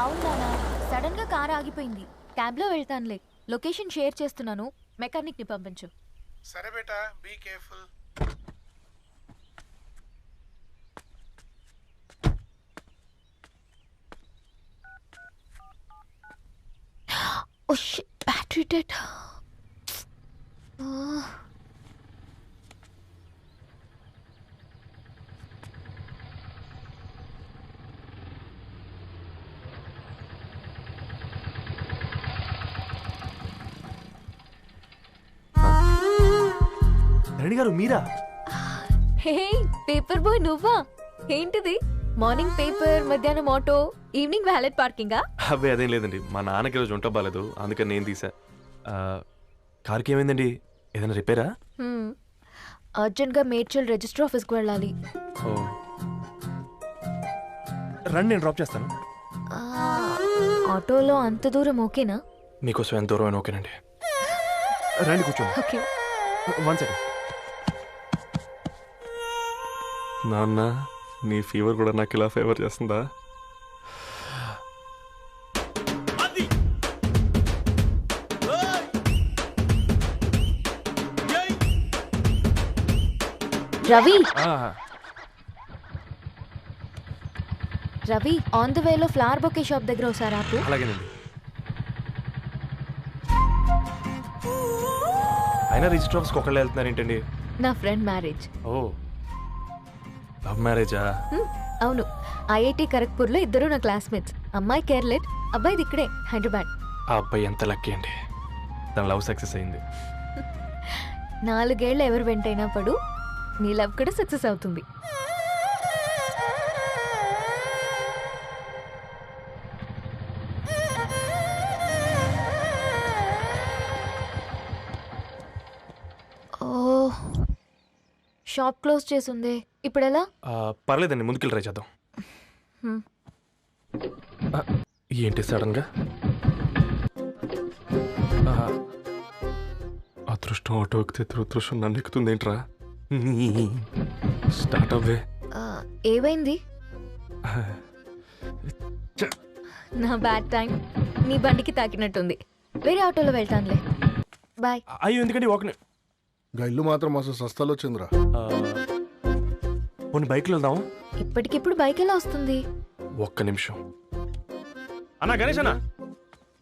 అవునా, సడన్ గా కార్ ఆగిపోయింది. క్యాబ్ లో వెళ్తానులే. లొకేషన్ షేర్ చేస్తున్నాను, మెకానిక్ ని పంపించు. సరే బేటా, be careful. Oh shit, battery dead. Rani గారు మీరా? హే పేపర్ బాయ్, నువ్వా? ఏంటిది? మార్నింగ్ పేపర్, మధ్యాహ్నం ఆటో, ఈవినింగ్ వ్యాలెట్ పార్కింగా? అబ్బాయి అదేం లేదండి, మా నాన్నకి రోజు ఉంట బాగాలేదు, అందుకని నేను తీసా. కార్కి ఏమైందండి? ఏదైనా రిపేరా? అర్జెంట్ గా మేడ్చల్ రిజిస్టర్ ఆఫీస్కి వెళ్ళాలి. ఓ రండి, నేను డ్రాప్ చేస్తాను. ఆటోలో అంత దూరం ఓకేనా? మీకోసం ఎంత దూరం అయినా ఓకేనండి. రండి కూర్చోండి. ఓకే. 1 సెకండ్. నాన్న, నీ ఫీవర్ కూడా నాకు ఇలా ఫేవర్ చేస్తుందా? రవి, రవి, ఆన్ ద వేలో ఫ్లవర్ బొకే షాప్ దగ్గర ఒకసారి ఆపు. అలాగేనండి. అయినా రిజిస్టర్ ఆఫీస్కి ఒకళ్ళు వెళ్తున్నారు ఏంటండి? నా ఫ్రెండ్ మ్యారేజ్. ఓ, లవ్ మ్యారేజా? అవును, ఐఐటి ఖరగ్పూర్లో ఇద్దరు నా క్లాస్మేట్స్. అమ్మాయి కేర్లెట్, అబ్బాయిది ఇక్కడే హైదరాబాద్. ఆ అబ్బాయి ఎంత లక్కీ అండి, తన లవ్ సక్సెస్ అయింది. 4 ఏళ్ళు ఎవరు వెంటైనా పడు, నీ లవ్ కూడా సక్సెస్ అవుతుంది. ఓ, షాప్ క్లోజ్ చేసింది, ఇప్పుడు ఎలా? పర్లేదండి, ముందుకెళ్ళి ట్రై చేద్దాం. ఏంటి సడన్గా? అదృష్టం ఆటో ఎక్కితే దురదృష్టం నన్ను ఎక్కుతుంది ఏంట్రా? స్టార్ట్ అవ్వే. ఏమైంది? నా బ్యాడ్ టైం నీ బండికి తాకినట్టుంది. వేరే ఆటోలో వెళ్తానులే, బాయ్. అయ్యో ఎందుకండి ఒక ఇల్లు మాత్రం అసలు సస్తాలో వచ్చిందిరా. పోనీ బైక్లో వెళ్దాం. ఇప్పటికిప్పుడు బైక్ ఎలా వస్తుంది? ఒక్క నిమిషం. అన్నా గణేష్ అన్న,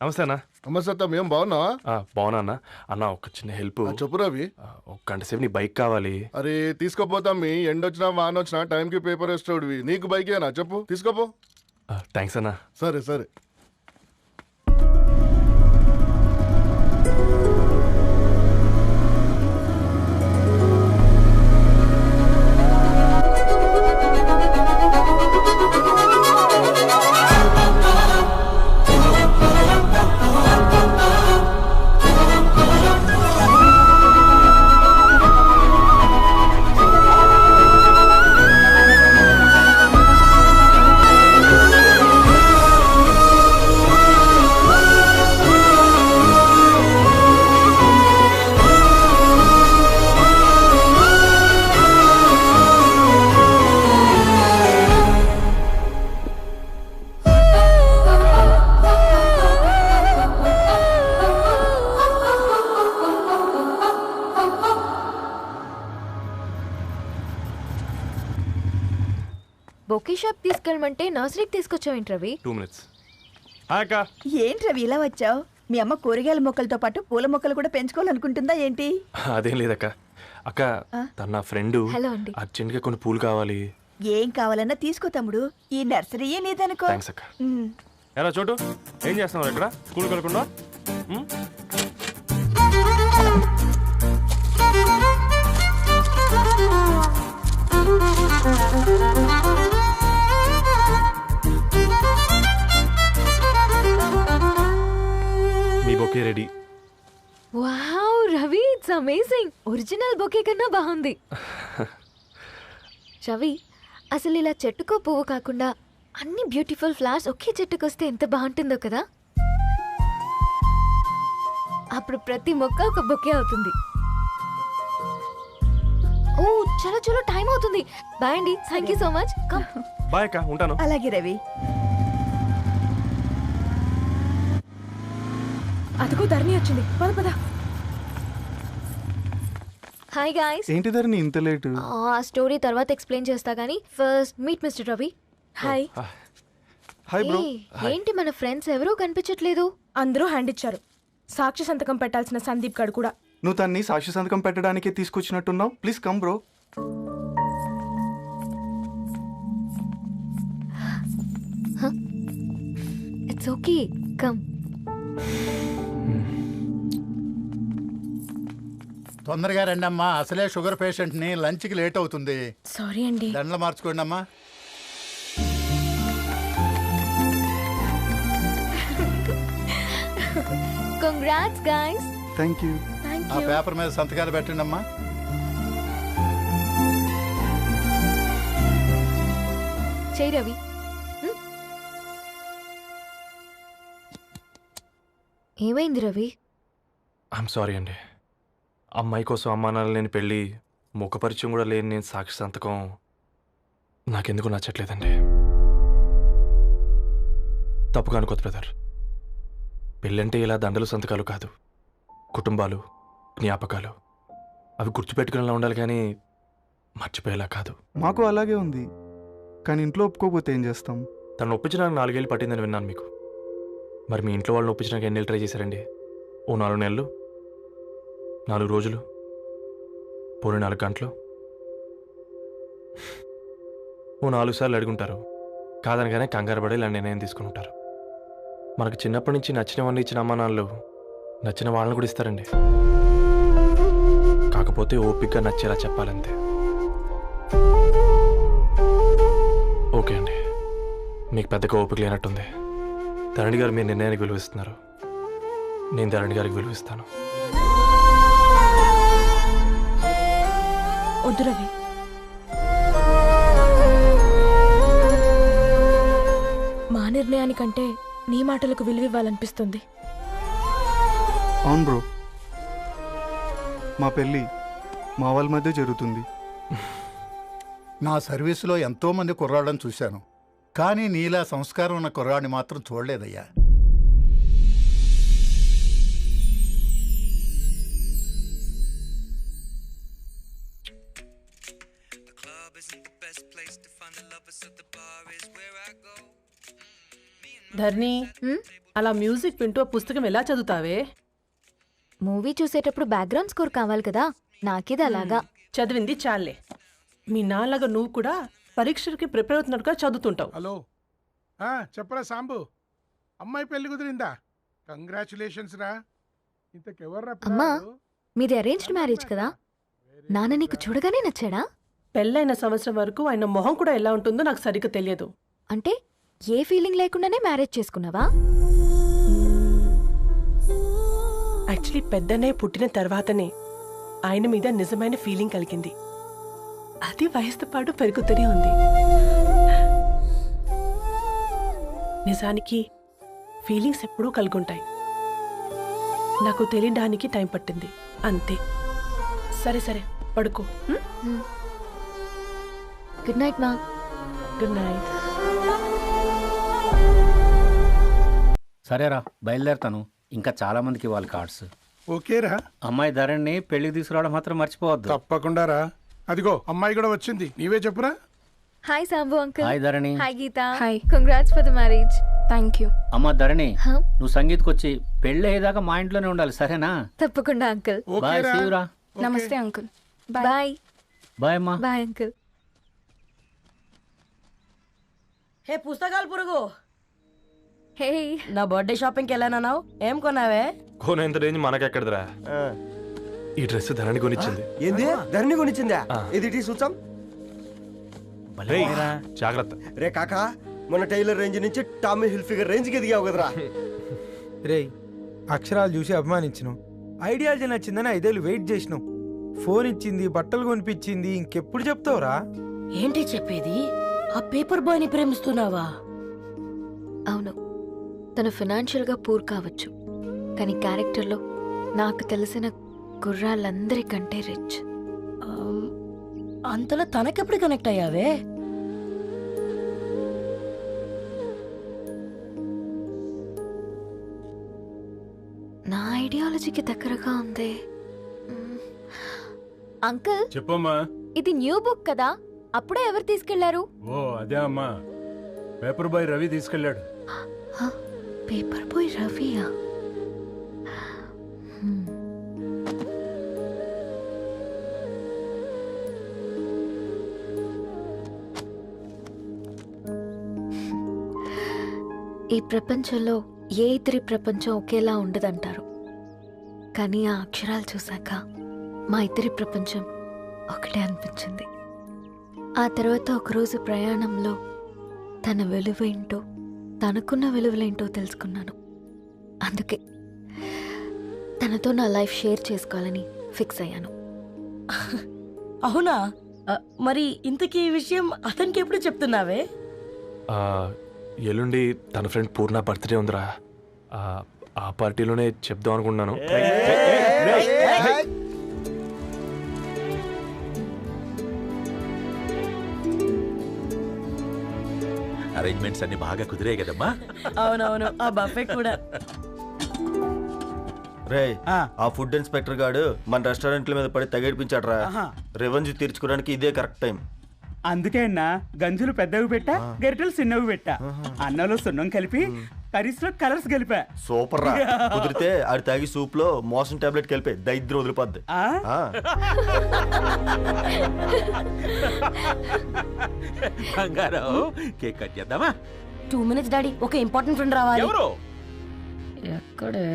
నమస్తే అన్న. నమస్తే, ఏం బాగున్నావా? బాగున్నా అన్న. అన్న ఒక చిన్న హెల్ప్. చెప్పు రవి. ఒక గంట సేపు నీ బైక్ కావాలి. అరే తీసుకోపోతాం, మీ ఎండొచ్చినా వాన వచ్చినా టైంకి పేపర్ వేస్తాడువి. నీకు బైక్ ఏనా? చెప్పు, తీసుకోపో. థ్యాంక్స్ అన్న. సరే సరే. బొకే షాప్ తీసుకెళ్ళమంటే నర్సరీకి తీసుకొచ్చావేంటి రవి? 2 minutes. ఏంటి రవి ఇలా వచ్చావు? మీ అమ్మ కూరగాయల మొక్కలతో పాటు పూల మొక్కలు కూడా పెంచుకోవాలనుకుంటుందా ఏంటి? అదేం లేదక్క. అక్క, తన ఫ్రెండ్ హలో అండి. అర్జెంట్ గా కొన్ని పూలు కావాలి. ఏం కావాలన్నా తీసుకో తమ్ముడు, ఈ నర్సరీయే నీదనుకో. థ్యాంక్స్ అక్క. ఎలా చోటు, ఏం చేస్తున్నావు ఇక్కడ? స్కూల్ కలకుండా? మీ bouquet ready. Wow Ravi, it's amazing. Original bouquet కన్నా బాగుంది. రవి, అసలు ఇలా చెట్టుకో పువ్వు కాకుండా అన్ని బ్యూటిఫుల్ ఫ్లవర్స్ ఒకే చెట్టుకొస్తే ఎంత బాగుంటుందో కదా. అప్పుడు ప్రతి మొక్క ఒక బొకే అవుతుంది. ఓ చలో చలో, టైం అవుతుంది. బాయ్ అండి, thank you so much. Bye అక్క, ఉంటాను. అలాగే రవి. అదిగో ధరణి వచ్చింది, పద పద. Hi guys. ఏంటి ధరణి ఇంత లేటు? ఆ స్టోరీ తర్వాత ఎక్స్ప్లెయిన్ చేస్తా గానీ first meet mister Ravi. Hi. Hi bro. ఏంటి మన ఫ్రెండ్స్ ఎవరూ కనిపించట్లేదు? అందరూ హ్యాండ్ ఇచ్చారు. సాక్షి సంతకం పెట్టాల్సిన సందీప్ గడు కూడా. నువ్వు తన్ని సాక్షి సంతకం పెట్టడానికే తీసుకొచ్చినట్టున్నావు. Please come bro. It's okay, come. తొందరగా రండి అమ్మా, అసలే షుగర్ పేషెంట్ ని, లంచ్ కి లేట్ అవుతుంది. సారీ అండి. దండలు మార్చుకోండి అమ్మా. Congrats guys. Thank you. ఆ పేపర్ మీద సంతకాలు పెట్టండి అమ్మా. చెయ్ రవి. ఏమైంది రవి? ఐఎమ్ సారీ అండి. అమ్మాయి కోసం అమ్మా నాన్న లేని పెళ్ళి, ముఖపరిచయం కూడా లేని నేను సాక్షి సంతకం నాకెందుకు నచ్చట్లేదండి. తప్పుగా అనుకోదు బ్రదర్. పెళ్ళంటే ఇలా దండలు సంతకాలు కాదు, కుటుంబాలు, జ్ఞాపకాలు. అవి గుర్తుపెట్టుకునేలా ఉండాలి కానీ మర్చిపోయేలా కాదు. మాకు అలాగే ఉంది, కానీ ఇంట్లో ఒప్పుకోకపోతే ఏం చేస్తాం? తను ఒప్పించడానికి 4 ఏళ్ళు పట్టిందని విన్నాను మీకు. మరి మీ ఇంట్లో వాళ్ళని ఒప్పించడానికి ఎన్ని ఏళ్ళు ట్రై చేశారండి? ఓ 4 నెలలు, 4 రోజులు, పోనీ 4 గంటలు, ఓ 4 సార్లు అడుగుంటారు. కాదనగానే కంగారు పడి ఇలా నిర్ణయం తీసుకుని ఉంటారు. మనకు చిన్నప్పటి నుంచి నచ్చినవన్నీ ఇచ్చిన అమ్మ నాన్నలు నచ్చిన వాళ్ళని కూడా ఇస్తారండి. కాకపోతే ఓపికగా నచ్చేలా చెప్పాలంతే. ఓకే అండి, మీకు పెద్దగా ఓపిక లేనట్టుంది. ధరణి గారు మీ నిర్ణయానికి విలువిస్తున్నారు, నేను ధరణి గారికి విలువిస్తాను. వద్దు రవి. మా నిర్ణయానికంటే నీ మాటలకు విలువివ్వాలనిపిస్తుంది. అవును బ్రో, మా పెళ్ళి మా వాళ్ళ మధ్య జరుగుతుంది. నా సర్వీసులో ఎంతో మంది కుర్రాళ్ళని చూశాను, కానీ నీలా సంస్కారం ఉన్న కుర్రాడిని మాత్రం చూడలేదయ్యా. ధర్ని, అలా మ్యూజిక్ వింటూ ఆ పుస్తకం ఎలా చదువుతావే? మూవీ చూసేటప్పుడు బ్యాక్గ్రౌండ్ స్కోర్ కావాలి కదా, నాకిది అలాగా. చదివింది చాలే. మీ నాన్నగా నువ్వు కూడా పరీక్షలకి ప్రిపేర్ అవుతున్నట్టుగా చదువుతుంటావు. హలో, చెప్పరా సాంబు, అమ్మాయి పెళ్లి కుదిరిందా? కంగ్రాచులేషన్స్ రా. ఇంతకెవర్రా? అమ్మా, మీది అరేంజ్డ్ మ్యారేజ్ కదా, నాన్న నీకు చూడగానే నచ్చాడా? పెళ్ళైన సంవత్సరం వరకు ఆయన మొహం కూడా ఎలా ఉంటుందో నాకు సరిగ్గా తెలియదు. అంటే ఏ ఫీలింగ్ లేకుండానే మ్యారేజ్ చేసుకున్నావా? యాక్చువల్లీ పెద్దనే పుట్టిన తర్వాతనే ఆయన మీద నిజమైన ఫీలింగ్ కలిగింది. అది వయసుతో పాటు పెరుగుతూనే ఉంది. నిజానికి ఫీలింగ్స్ ఎప్పుడూ కలుగుంటాయి. నాకు తెలియడానికి టైం పట్టింది అంతే. సరే సరే, పడుకో. గుడ్ నైట్ మా. Good night. సరేరా, బయలుదేరుతాను. ఇంకా చాలా మందికి ఇవ్వాలి కార్డ్స్. ఓకేరా. అమ్మాయి ధరణి పెళ్లికి తీసుకురావడం మాత్రం మర్చిపోవద్దు. తప్పకుండా రా. అదిగో అమ్మాయి కూడా వచ్చింది, నీవే చెప్పురా. Hi Sambu uncle. Hi Dharani. Hi Geeta. Hi. Congrats for the marriage. Thank you. అమ్మ ధరణి, Huh? నువ్వు సంగీత్కి వచ్చి పెళ్లి అయ్యేదాకా మా ఇంట్లోనే ఉండాలి, సరేనా? తప్పకుండా అంకుల్. బాయ్, ఓకేరా. సీవురా. నమస్తే అంకుల్. బాయ్. బాయ్ అమ్మా. Bye uncle. హే పుస్తకాలు పురుగు, హే, నా బర్త్డే షాపింగ్కి వెళ్ళానన్నావు, ఏం కొన్నావే? కోనేంత రేంజ్ మనకెక్కడదిరా. ఈ డ్రెస్ ధరణి కొనిచ్చింది. ఏంది ధరణి కొనిచ్చిందా? ఆ. ఇది చూసాం. రేయ్, జాగ్రత్త. రే కాకా, మన టైలర్ రేంజ్ నుంచి టామీ హిల్ఫిగర్ రేంజ్ కి ఎదిగావు కదరా. రేయ్, అక్షరాలు చూసి అభిమానించినావు, ఐడియాలజీ నచ్చిందని 5 ఏళ్ళు వెయిట్ చేసినావు, ఫోన్ ఇచ్చింది, బట్టలు కొనిపించింది, ఇంకెప్పుడు చెప్తావురా? ఏంటి చెప్పేది? ఆ పేపర్ బాయ్ ని ప్రేమిస్తున్నావా? అవును, తను ఫినాన్షియల్గా పూర్ కావచ్చు, కానీ క్యారెక్టర్లో నాకు తెలిసిన కుర్రాళ్ళందరికంటే రిచ్. అంతలో తనకెప్పుడు కనెక్ట్ అయ్యావే? నా ఐడియాలజీకి దగ్గరగా ఉంది. అంకుల్ చెప్పమ్మా. ఇది న్యూ బుక్ కదా, అప్పుడే ఎవరు తీసుకెళ్లారు? ఓ అదే అమ్మా, పేపర్ బాయ్ రవి తీసుకెళ్ళాడు. పేపర్ బాయ్ రవియా? ఈ ప్రపంచంలో ఏ ఇద్దరి ప్రపంచం ఒకేలా ఉండదంటారు, కానీ ఆ అక్షరాలు చూశాక మా ఇద్దరి ప్రపంచం ఒకటే అనిపించింది. ఆ తర్వాత ఒకరోజు ప్రయాణంలో తన విలువేంటో, తనకున్న విలువలేంటో తెలుసుకున్నాను. అందుకే తనతో నా లైఫ్ షేర్ చేసుకోవాలని ఫిక్స్ అయ్యాను. అవునా? మరి ఇంతకీ ఈ విషయం అతనికి ఎప్పుడు చెప్తున్నావే? ఎల్లుండి తన ఫ్రెండ్ పూర్ణ బర్త్డే ఉందిరా, ఆ పార్టీలోనే చెప్దాం అనుకున్నాను. అరేంజ్మెంట్స్ అన్ని బాగా కుదిరే కదమ్మా? అవునవును, ఆ బఫే కూడా. రే, ఆ ఫుడ్ ఇన్స్పెక్టర్ గాడు మన రెస్టారెంట్ల మీద పడి తగేడిపించాడు రా. రెవెన్యూ తీర్చుకోవడానికి ఇదే కరెక్ట్ టైం. అందుకే అన్న గంజులు పెద్దవి పెట్టా, గరిటెలు చిన్నవి పెట్టా, అన్నంలో సున్నం కలిపి కర్రీస్ లో కలర్స్ కలిపా. సూపర్ రా. కుదిరితే ఆడి తాగి సూప్ లో మోషన్ టాబ్లెట్ కలిపే దైద్యం వదిలిపోద్ది. బంగారం, కేక్ కట్ చేద్దామా? 2 minutes డాడీ, ఒక ఇంపార్టెంట్ ఫ్రెండ్ రావాలి. ఎవరు? ఎక్కడే?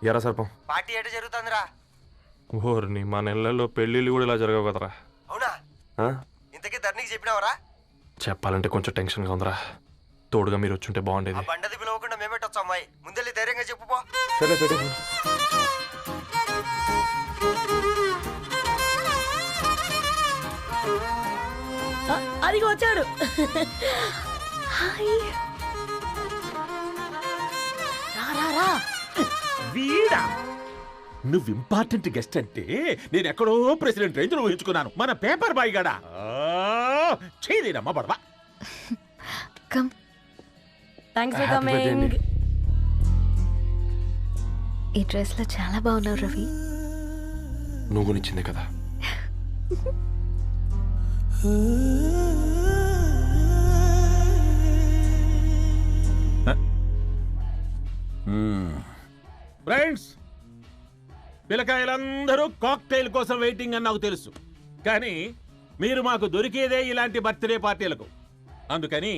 ఎరా సర్పం, పార్టీ ఎట జరుగుతుందిరా? ఓర్ని మా నెలల్లో పెళ్ళిళ్ళు కూడా ఇలా జరగవు కదరా. అవునా? ఇంతకీ ధరణికి చెప్పినావరా? చెప్పాలంటే కొంచెం టెన్షన్గా ఉందిరా. తోడుగా మీరు వచ్చుంటే బాగుండేది. బండది పిలవకుండా మేమేటొచ్చా అమ్మాయి? ముందెళ్ళి ధైర్యంగా చెప్పుపో. సరే పెట్టి. అదిగో వచ్చాడు. వీడా? నువ్వు ఇంపార్టెంట్ గెస్ట్ అంటే నేను ఎక్కడో ప్రెసిడెంట్ రేంజ్ ఊహించుకున్నాను. మన పేపర్ బాయ్ గడా చేయలేనమ్మా బడవా. Thanks for coming. ఈ డ్రెస్ లో చాలా బాగున్నావు రవి. నువ్వు గురించిందే కదా. ఫ్రెండ్స్, పిల్లకాయలందరూ కాక్టైల్ కోసం వెయిటింగ్ అని నాకు తెలుసు, కానీ మీరు మాకు దొరికేదే ఇలాంటి బర్త్డే పార్టీలకు. అందుకని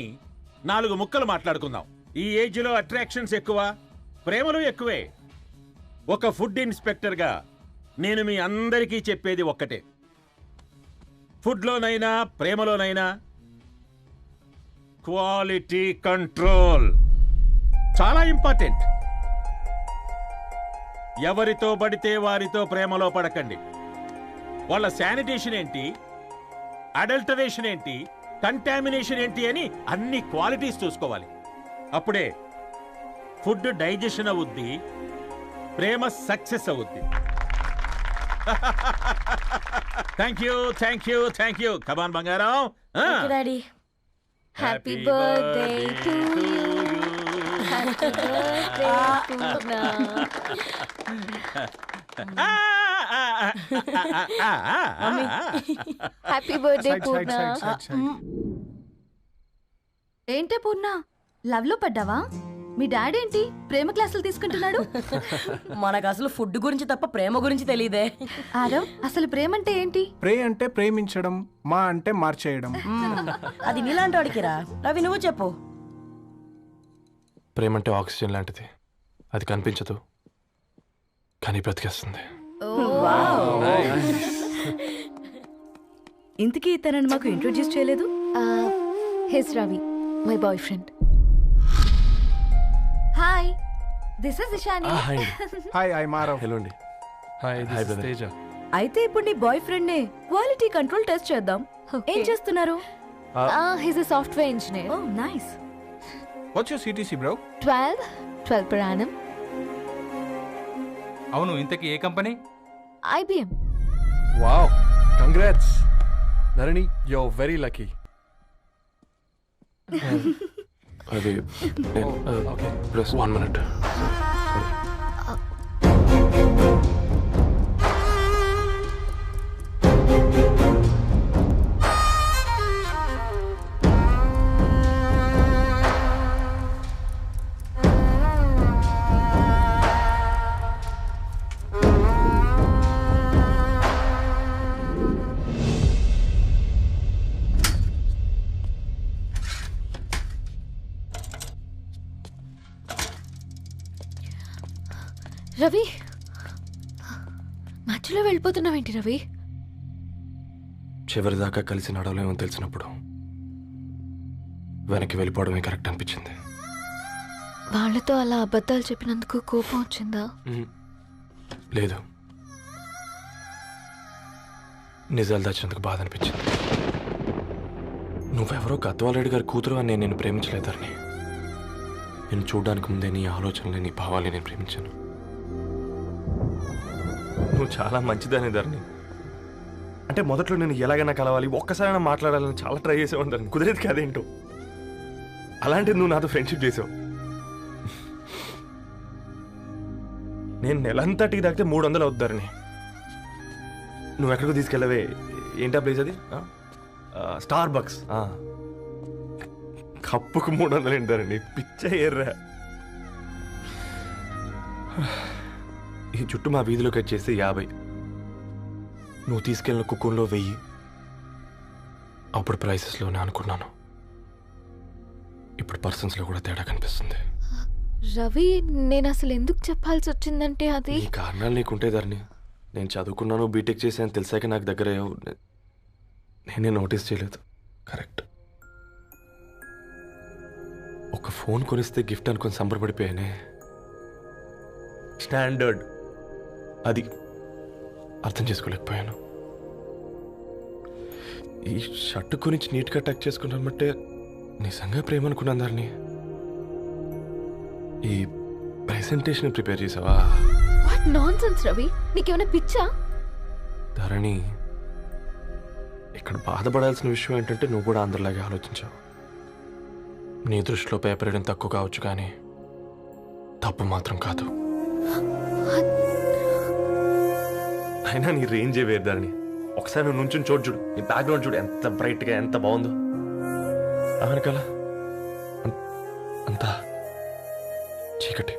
4 ముక్కలు మాట్లాడుకుందాం. ఈ ఏజ్లో అట్రాక్షన్స్ ఎక్కువ, ప్రేమలు ఎక్కువే. ఒక ఫుడ్ ఇన్స్పెక్టర్గా నేను మీ అందరికీ చెప్పేది ఒక్కటే, ఫుడ్లోనైనా ప్రేమలోనైనా క్వాలిటీ కంట్రోల్ చాలా ఇంపార్టెంట్. ఎవరితో పడితే వారితో ప్రేమలో పడకండి. వాళ్ళ శానిటేషన్ ఏంటి, అడల్టరేషన్ ఏంటి, కంటామినేషన్ ఏంటి అని అన్ని క్వాలిటీస్ చూసుకోవాలి. అప్పుడే ఫుడ్ డైజెషన్ అవుద్ది, ప్రేమ సక్సెస్ అవుద్ది. Thank you, thank you, thank you. Come on బంగారం. Daddy, happy birthday to you. Happy birthday Purna. Happy birthday Purna. ఏంటే పూర్ణ, లవ్ లో పడ్డావా? మీ డాడీ ఏంటి ప్రేమ క్లాసులు తీసుకుంటున్నాడు? మనకు అసలు ఫుడ్ గురించి తప్ప ప్రేమ గురించి తెలియదే. ఆరవ్, అసలు ప్రేమ అంటే ఏంటి? ప్రే అంటే ప్రేమించడం, మా అంటే మార్చేయడం. అది నీలాంటి వాడికిరా. రవి, నువ్వు చెప్పు. ప్రేమ అంటే ఆక్సిజన్ లాంటిది. అది కనిపించదు కానీ బ్రతికేస్తుంది. ఇంతకీ తనని మాకు ఇంట్రొడ్యూస్ చేయలేదు. His Ravi, my boy friend. Hi, this is Ishani. Hi, I మారవ్. హలో అండి. Hi, hi brother. తేజ. అయితే ఇప్పుడు నీ బాయ్ ఫ్రెండ్ నే క్వాలిటీ కంట్రోల్ టెస్ట్ చేద్దాం. ఏం చేస్తున్నారు? He's a software engineer. Oh nice. What's your CTC bro? 12 per annum. అవును, ఇంతకీ ఏ company? IBM. Wow, congrats Dharani, you are very lucky. అది ప్లస్ 1 minute. రవి, మధ్యలో వెళ్ళిపోతున్నావేంటి రవి? చివరిదాకా కలిసి నడవలేమో తెలిసినప్పుడు వెనక్కి వెళ్ళిపోవడమే కరెక్ట్ అనిపించింది. వాళ్ళతో అలా అబద్ధాలు చెప్పినందుకు కోపం వచ్చిందా? లేదు, నిజాలు దాచినందుకు బాధ అనిపించింది. నువ్వెవరో గద్వాలరెడ్డి గారి కూతురు అని నేను ప్రేమించలేదని. నేను చూడడానికి ముందే నీ ఆలోచనలు, నీ భావాలు నేను ప్రేమించాను. నువ్వు చాలా మంచిదనే ధరణి. అంటే మొదట్లో నేను ఎలాగైనా కలవాలి, ఒక్కసారైనా మాట్లాడాలని చాలా ట్రై చేసేవాడిని ధరణి. కుదిరేది కాదేంటో. అలాంటిది నువ్వు నాతో ఫ్రెండ్షిప్ చేసావు. నేను నెలంతటికి తాకితే 300 అవుతారని. నువ్వు ఎక్కడికి తీసుకెళ్ళవే? ఏంటా ప్లేస్ అది? Star bucks. కప్పుకు 300 ఏంటారండి, పిచ్చ ఎర్రా. ఈ చుట్టూ మా వీధిలోకి వచ్చేసి 50. నువ్వు తీసుకెళ్ళిన కుక్కర్లో 1000. అప్పుడు ప్రైసెస్లోనే అనుకున్నాను, ఇప్పుడు పర్సన్స్లో కూడా తేడా కనిపిస్తుంది. రవి, నేను అసలు ఎందుకు చెప్పాల్సి వచ్చిందంటే అది ఈ కారణాలు నీకుంటే ధరణి. నేను చదువుకున్నాను, బీటెక్ చేశాను తెలిసాక నాకు దగ్గర నేనే నోటీస్ చేయలేదు. కరెక్ట్. ఒక ఫోన్ కొనిస్తే గిఫ్ట్ అనుకొని సంబరపడిపోయానే. స్టాండర్డ్ అది అర్థం చేసుకోలేకపోయాను. ఈ షర్టు గురించి నీట్గా టచ్ చేసుకున్నామంటే నిజంగా ప్రేమ అనుకున్నాను దాన్ని. ఈ ప్రెజెంటేషన్ ప్రిపేర్ చేసావా? వాట్ నాన్సెన్స్ రవి, నీకేమైనా పిచ్చా? ధరణి, ఇక్కడ బాధపడాల్సిన విషయం ఏంటంటే నువ్వు కూడా అందరిలాగే ఆలోచించావు. నీ దృష్టిలో పేపర్ వేయడం తక్కువ కావచ్చు, కానీ తప్పు మాత్రం కాదు. అయినా నీ రేంజే వేరు ధరణి. ఒకసారి నువ్వు నుంచుని చూడు, నీ బ్యాక్గ్రౌండ్ చూడు, ఎంత బ్రైట్గా ఎంత బాగుందో. వెనకాల అంతా చీకటి.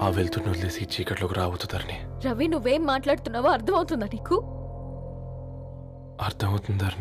ఆ వెళ్తున్న వదిలేసి చీకట్లోకి రాబోతుందని. రవి, నువ్వేం మాట్లాడుతున్నావో అర్థమవుతుందా నీకు? అర్థమవుతుందని